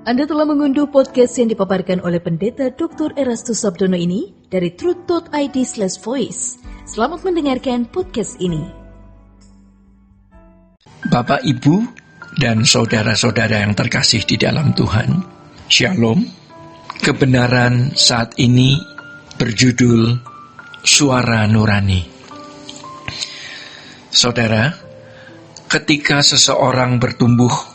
Anda telah mengunduh podcast yang dipaparkan oleh Pendeta Dr. Erastus Sabdono ini dari truth.id/voice. Selamat mendengarkan podcast ini. Bapak, Ibu, dan saudara-saudara yang terkasih di dalam Tuhan, Shalom. Kebenaran saat ini berjudul Suara Nurani. Saudara, ketika seseorang bertumbuh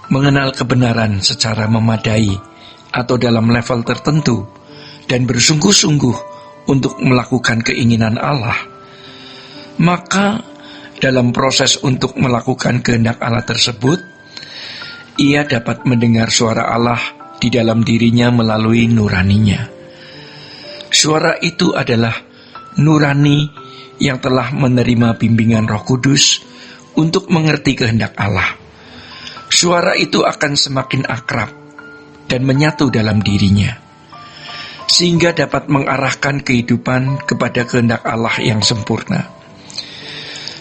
mengenal kebenaran secara memadai atau dalam level tertentu dan bersungguh-sungguh untuk melakukan keinginan Allah, maka dalam proses untuk melakukan kehendak Allah tersebut, ia dapat mendengar suara Allah di dalam dirinya melalui nuraninya. Suara itu adalah nurani yang telah menerima bimbingan Roh Kudus untuk mengerti kehendak Allah. Suara itu akan semakin akrab dan menyatu dalam dirinya, sehingga dapat mengarahkan kehidupan kepada kehendak Allah yang sempurna.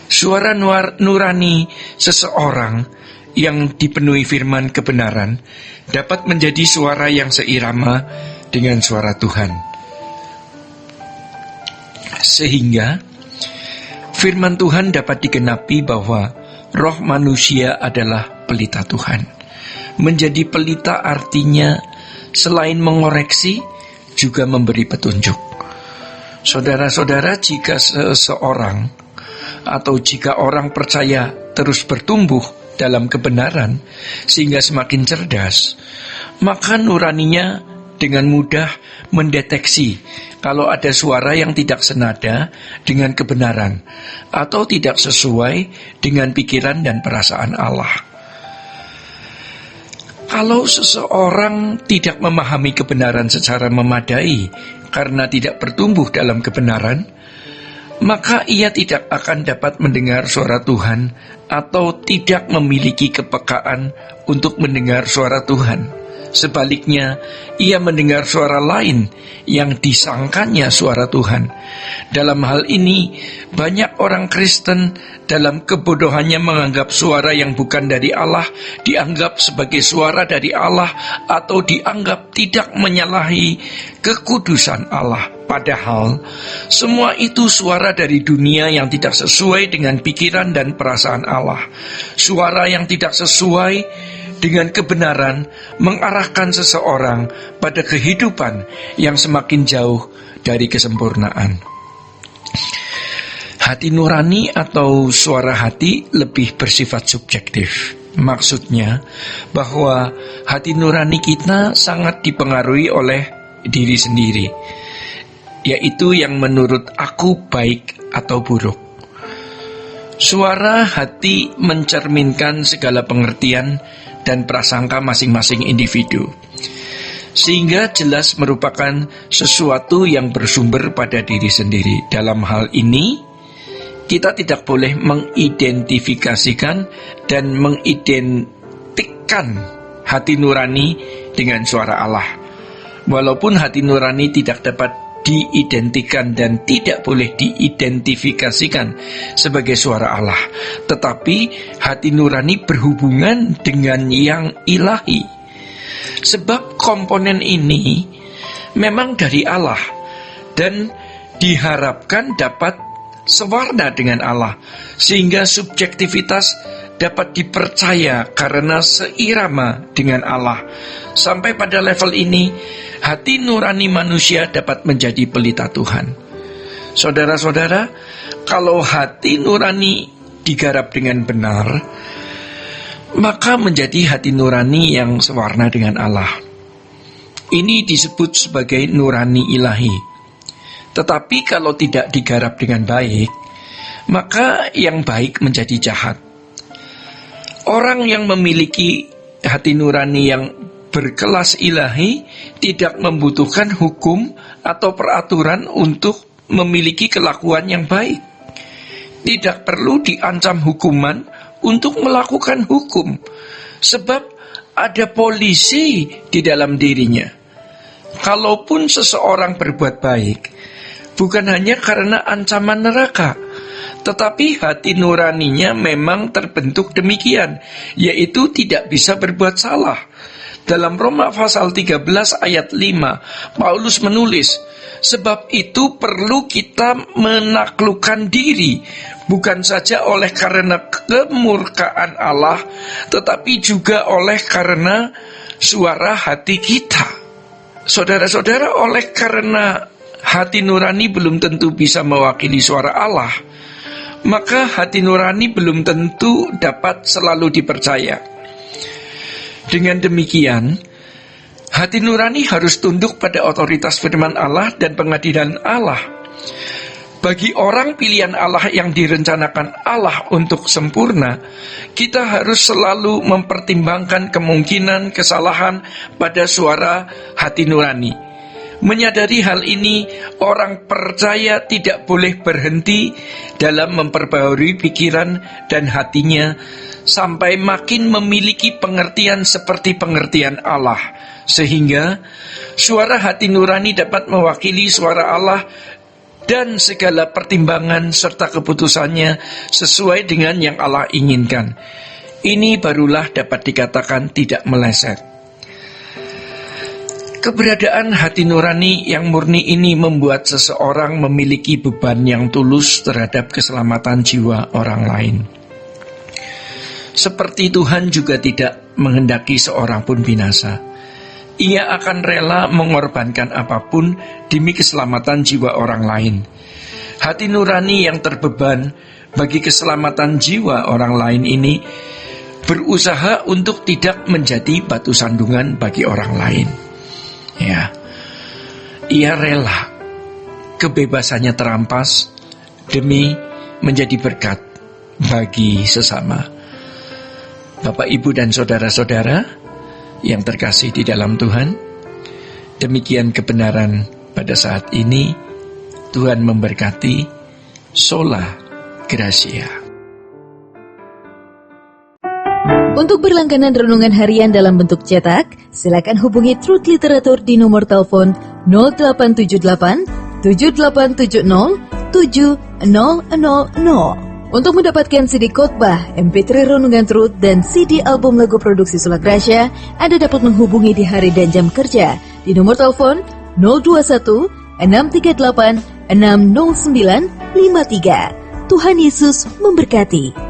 Suara nurani seseorang yang dipenuhi firman kebenaran dapat menjadi suara yang seirama dengan suara Tuhan. Sehingga firman Tuhan dapat digenapi bahwa roh manusia adalah pelita Tuhan. Menjadi pelita artinya selain mengoreksi, juga memberi petunjuk. Saudara-saudara, jika seseorang atau jika orang percaya terus bertumbuh dalam kebenaran sehingga semakin cerdas, maka nuraninya dengan mudah mendeteksi kalau ada suara yang tidak senada dengan kebenaran atau tidak sesuai dengan pikiran dan perasaan Allah. Kalau seseorang tidak memahami kebenaran secara memadai karena tidak bertumbuh dalam kebenaran, maka ia tidak akan dapat mendengar suara Tuhan atau tidak memiliki kepekaan untuk mendengar suara Tuhan. Sebaliknya, ia mendengar suara lain yang disangkanya suara Tuhan. Dalam hal ini, banyak orang Kristen dalam kebodohannya menganggap suara yang bukan dari Allah dianggap sebagai suara dari Allah atau dianggap tidak menyalahi kekudusan Allah. Padahal, semua itu suara dari dunia yang tidak sesuai dengan pikiran dan perasaan Allah. Suara yang tidak sesuai dengan kebenaran mengarahkan seseorang pada kehidupan yang semakin jauh dari kesempurnaan. Hati nurani atau suara hati lebih bersifat subjektif. Maksudnya bahwa hati nurani kita sangat dipengaruhi oleh diri sendiri, yaitu yang menurut aku baik atau buruk. Suara hati mencerminkan segala pengertian dan prasangka masing-masing individu, sehingga jelas merupakan sesuatu yang bersumber pada diri sendiri. Dalam hal ini, kita tidak boleh mengidentifikasikan dan mengidentikan hati nurani dengan suara Allah. Walaupun hati nurani tidak dapat diidentikan dan tidak boleh diidentifikasikan sebagai suara Allah, tetapi hati nurani berhubungan dengan yang ilahi. Sebab komponen ini memang dari Allah dan diharapkan dapat sewarna dengan Allah, sehingga subjektivitas dapat dipercaya karena seirama dengan Allah. Sampai pada level ini, hati nurani manusia dapat menjadi pelita Tuhan. Saudara-saudara, kalau hati nurani digarap dengan benar, maka menjadi hati nurani yang sewarna dengan Allah. Ini disebut sebagai nurani ilahi. Tetapi kalau tidak digarap dengan baik, maka yang baik menjadi jahat. Orang yang memiliki hati nurani yang berkelas ilahi tidak membutuhkan hukum atau peraturan untuk memiliki kelakuan yang baik. Tidak perlu diancam hukuman untuk melakukan hukum, sebab ada polisi di dalam dirinya. Kalaupun seseorang berbuat baik, bukan hanya karena ancaman neraka, Tetapi hati nuraninya memang terbentuk demikian, yaitu tidak bisa berbuat salah. Dalam Roma pasal 13 ayat 5, Paulus menulis, sebab itu perlu kita menaklukkan diri, bukan saja oleh karena kemurkaan Allah, tetapi juga oleh karena suara hati kita. Saudara-saudara, oleh karena hati nurani belum tentu bisa mewakili suara Allah, maka hati nurani belum tentu dapat selalu dipercaya. Dengan demikian, hati nurani harus tunduk pada otoritas firman Allah dan pengadilan Allah. Bagi orang pilihan Allah yang direncanakan Allah untuk sempurna, kita harus selalu mempertimbangkan kemungkinan kesalahan pada suara hati nurani. Menyadari hal ini, orang percaya tidak boleh berhenti dalam memperbarui pikiran dan hatinya sampai makin memiliki pengertian seperti pengertian Allah, sehingga suara hati nurani dapat mewakili suara Allah dan segala pertimbangan serta keputusannya sesuai dengan yang Allah inginkan. Ini barulah dapat dikatakan tidak meleset. Keberadaan hati nurani yang murni ini membuat seseorang memiliki beban yang tulus terhadap keselamatan jiwa orang lain. Seperti Tuhan juga tidak menghendaki seorang pun binasa. Ia akan rela mengorbankan apapun demi keselamatan jiwa orang lain. Hati nurani yang terbeban bagi keselamatan jiwa orang lain ini berusaha untuk tidak menjadi batu sandungan bagi orang lain. Ya, ia rela kebebasannya terampas demi menjadi berkat bagi sesama. Bapak, Ibu, dan saudara-saudara yang terkasih di dalam Tuhan, demikian kebenaran pada saat ini. Tuhan memberkati. Sola Gracia. Untuk berlangganan renungan harian dalam bentuk cetak, silakan hubungi Truth Literatur di nomor telepon 0878 7870 7000. Untuk mendapatkan CD khotbah, MP3 renungan Truth, dan CD album lagu produksi Sola Gracia, Anda dapat menghubungi di hari dan jam kerja di nomor telepon 021 638 60953. Tuhan Yesus memberkati.